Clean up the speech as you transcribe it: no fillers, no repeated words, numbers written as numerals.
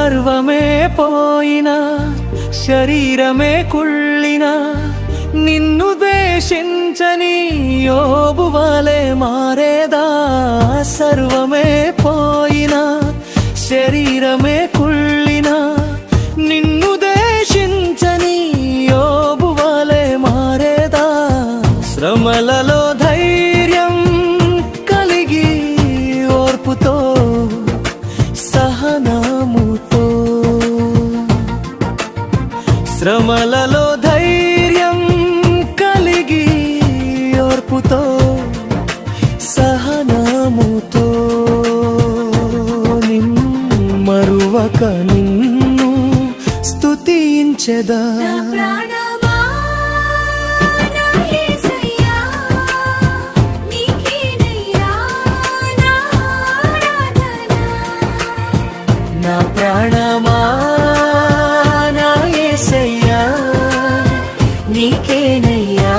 సర్వమే పోయినా శరీరమే కుళ్ళినా నిన్ను ద్వేషించని యోబు వలె మారేదా. సర్వమే పోయినా శరీరమే కుళ్ళినా నిన్ను ద్వేషించని యోబు వలె మారేదా. శ్రమలలో ధైర్యం కలిగి ఓర్పుతో సహనముతో, శ్రమలలో ధైర్యం కలిగి ఓర్పుతో సహనముతో మరువక నిన్ను స్తుతించెదా. నా ప్రాణమా నా యేసయ్యా నీకేనయ్యా